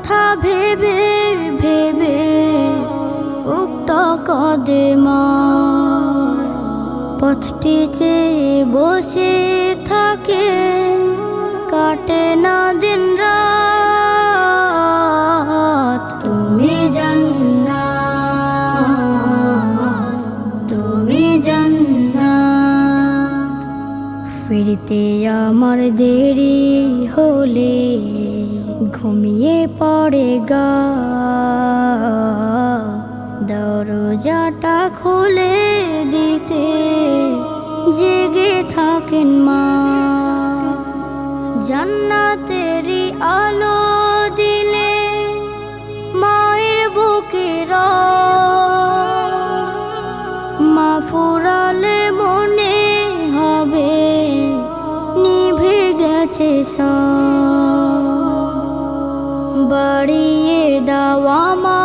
কথা ভেবে ভেবে বুকটা কাঁদে মা। পথটি চেয়ে বসে থাকে, কাটে না দিন রাত। তুমি জান্নাত, তুমি জান্নাত। ফিরতে আমার দেরি হলে ঘুমিয়ে পড়ে গা, দরজাটা খুলে দিতে জেগে থাকেন মা। জান্নাতেরই আলো দিলে মায়ের বুকে মা ফুরালে মনে হবে নিভে গেছে সব। বাড়িয়ে দাও আমার